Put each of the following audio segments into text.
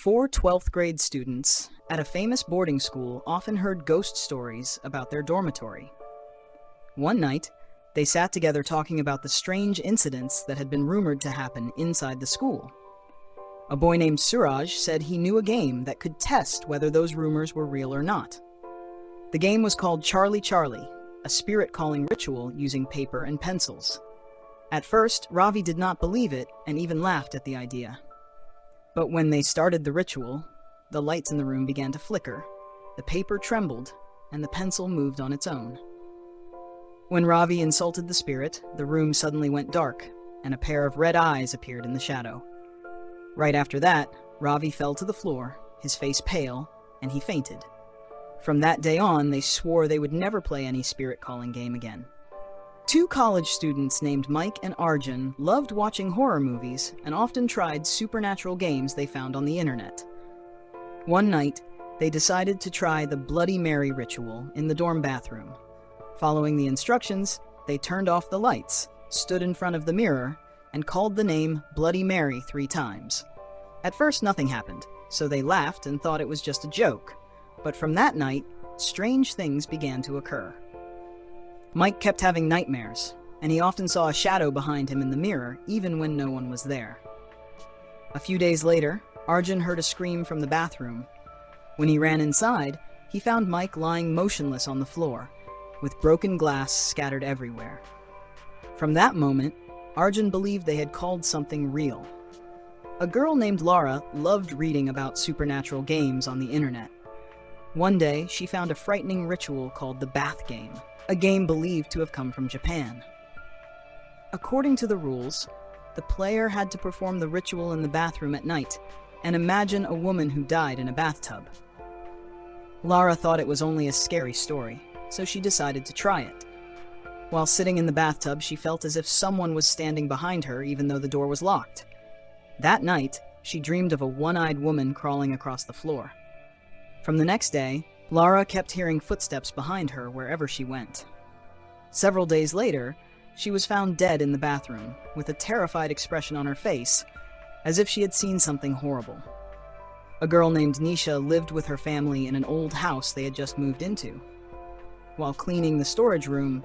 Four 12th grade students at a famous boarding school often heard ghost stories about their dormitory. One night, they sat together talking about the strange incidents that had been rumored to happen inside the school. A boy named Suraj said he knew a game that could test whether those rumors were real or not. The game was called Charlie Charlie, a spirit-calling ritual using paper and pencils. At first, Ravi did not believe it and even laughed at the idea. But when they started the ritual, the lights in the room began to flicker, the paper trembled, and the pencil moved on its own. When Ravi insulted the spirit, the room suddenly went dark, and a pair of red eyes appeared in the shadow. Right after that, Ravi fell to the floor, his face pale, and he fainted. From that day on, they swore they would never play any spirit-calling game again. Two college students named Mike and Arjun loved watching horror movies and often tried supernatural games they found on the internet. One night, they decided to try the Bloody Mary ritual in the dorm bathroom. Following the instructions, they turned off the lights, stood in front of the mirror, and called the name Bloody Mary 3 times. At first, nothing happened, so they laughed and thought it was just a joke. But from that night, strange things began to occur. Mike kept having nightmares, and he often saw a shadow behind him in the mirror, even when no one was there. A few days later, Arjun heard a scream from the bathroom. When he ran inside, he found Mike lying motionless on the floor, with broken glass scattered everywhere. From that moment, Arjun believed they had called something real. A girl named Laura loved reading about supernatural games on the internet. One day, she found a frightening ritual called the bath game, a game believed to have come from Japan. According to the rules, the player had to perform the ritual in the bathroom at night and imagine a woman who died in a bathtub. Lara thought it was only a scary story, so she decided to try it. While sitting in the bathtub, she felt as if someone was standing behind her even though the door was locked. That night, she dreamed of a one-eyed woman crawling across the floor. From the next day, Lara kept hearing footsteps behind her wherever she went. Several days later, she was found dead in the bathroom, with a terrified expression on her face, as if she had seen something horrible. A girl named Nisha lived with her family in an old house they had just moved into. While cleaning the storage room,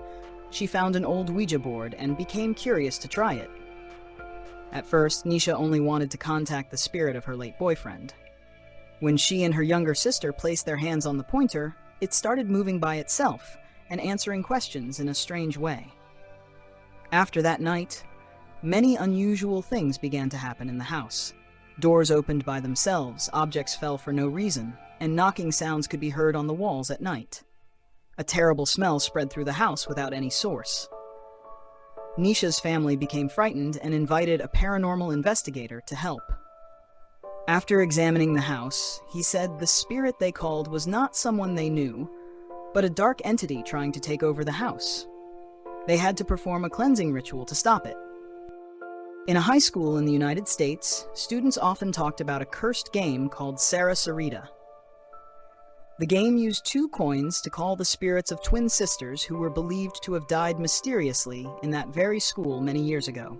she found an old Ouija board and became curious to try it. At first, Nisha only wanted to contact the spirit of her late boyfriend. When she and her younger sister placed their hands on the pointer, it started moving by itself and answering questions in a strange way. After that night, many unusual things began to happen in the house. Doors opened by themselves, objects fell for no reason, and knocking sounds could be heard on the walls at night. A terrible smell spread through the house without any source. Nisha's family became frightened and invited a paranormal investigator to help. After examining the house, he said the spirit they called was not someone they knew, but a dark entity trying to take over the house. They had to perform a cleansing ritual to stop it. In a high school in the United States, students often talked about a cursed game called Sarah Sarita. The game used 2 coins to call the spirits of twin sisters who were believed to have died mysteriously in that very school many years ago.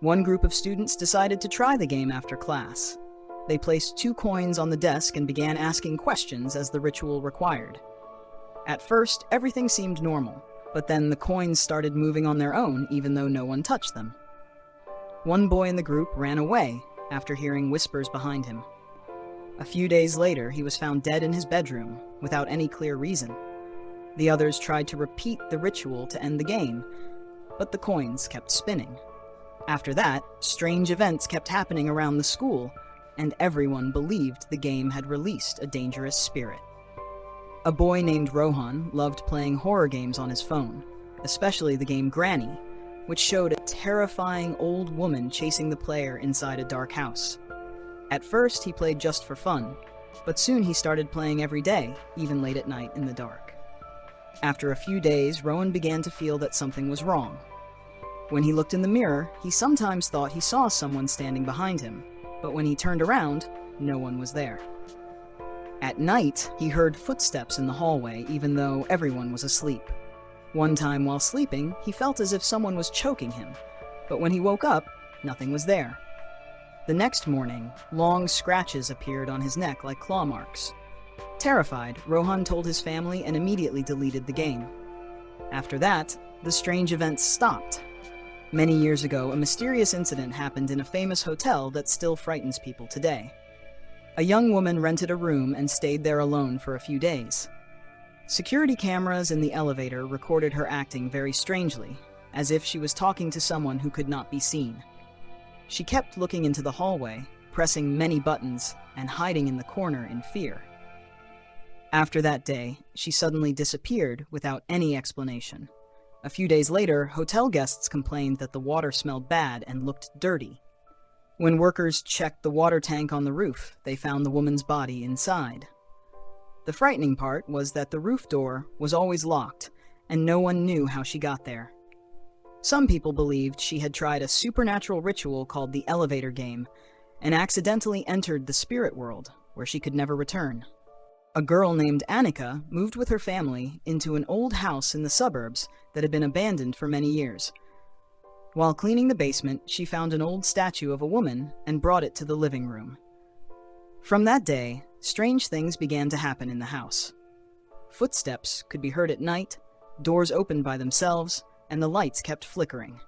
One group of students decided to try the game after class. They placed 2 coins on the desk and began asking questions as the ritual required. At first, everything seemed normal, but then the coins started moving on their own even though no one touched them. One boy in the group ran away after hearing whispers behind him. A few days later, he was found dead in his bedroom without any clear reason. The others tried to repeat the ritual to end the game, but the coins kept spinning. After that, strange events kept happening around the school, and everyone believed the game had released a dangerous spirit. A boy named Rohan loved playing horror games on his phone, especially the game Granny, which showed a terrifying old woman chasing the player inside a dark house. At first, he played just for fun, but soon he started playing every day, even late at night in the dark. After a few days, Rohan began to feel that something was wrong. When he looked in the mirror, he sometimes thought he saw someone standing behind him, but when he turned around, no one was there. At night, he heard footsteps in the hallway even though everyone was asleep. One time while sleeping, he felt as if someone was choking him, but when he woke up, nothing was there. The next morning, long scratches appeared on his neck like claw marks. Terrified, Rohan told his family and immediately deleted the game. After that, the strange events stopped. Many years ago, a mysterious incident happened in a famous hotel that still frightens people today. A young woman rented a room and stayed there alone for a few days. Security cameras in the elevator recorded her acting very strangely, as if she was talking to someone who could not be seen. She kept looking into the hallway, pressing many buttons, and hiding in the corner in fear. After that day, she suddenly disappeared without any explanation. A few days later, hotel guests complained that the water smelled bad and looked dirty. When workers checked the water tank on the roof, they found the woman's body inside. The frightening part was that the roof door was always locked, and no one knew how she got there. Some people believed she had tried a supernatural ritual called the elevator game and accidentally entered the spirit world, where she could never return. A girl named Annika moved with her family into an old house in the suburbs that had been abandoned for many years. While cleaning the basement, she found an old statue of a woman and brought it to the living room. From that day, strange things began to happen in the house. Footsteps could be heard at night, doors opened by themselves, and the lights kept flickering.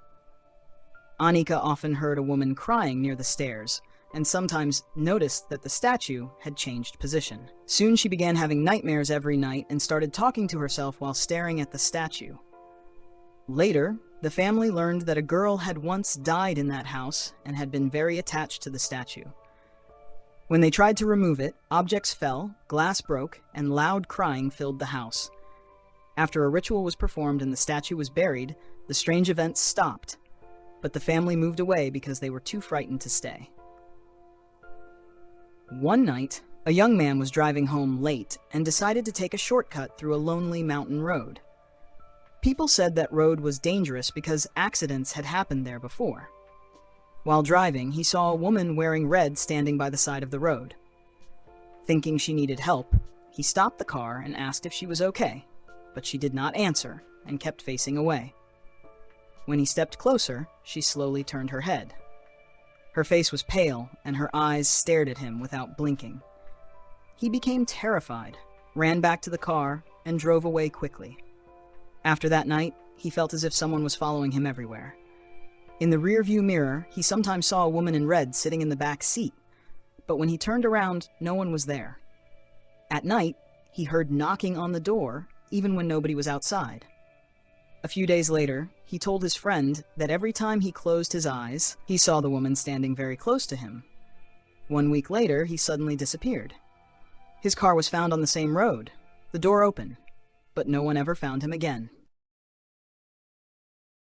Annika often heard a woman crying near the stairs, and sometimes noticed that the statue had changed position. Soon she began having nightmares every night and started talking to herself while staring at the statue. Later, the family learned that a girl had once died in that house and had been very attached to the statue. When they tried to remove it, objects fell, glass broke, and loud crying filled the house. After a ritual was performed and the statue was buried, the strange events stopped, but the family moved away because they were too frightened to stay. One night, a young man was driving home late and decided to take a shortcut through a lonely mountain road. People said that road was dangerous because accidents had happened there before. While driving, he saw a woman wearing red standing by the side of the road. Thinking she needed help, he stopped the car and asked if she was okay, but she did not answer and kept facing away. When he stepped closer, she slowly turned her head. Her face was pale, and her eyes stared at him without blinking. He became terrified, ran back to the car, and drove away quickly. After that night, he felt as if someone was following him everywhere. In the rearview mirror, he sometimes saw a woman in red sitting in the back seat, but when he turned around, no one was there. At night, he heard knocking on the door, even when nobody was outside. A few days later, he told his friend that every time he closed his eyes, he saw the woman standing very close to him. 1 week later, he suddenly disappeared. His car was found on the same road, the door open, but no one ever found him again.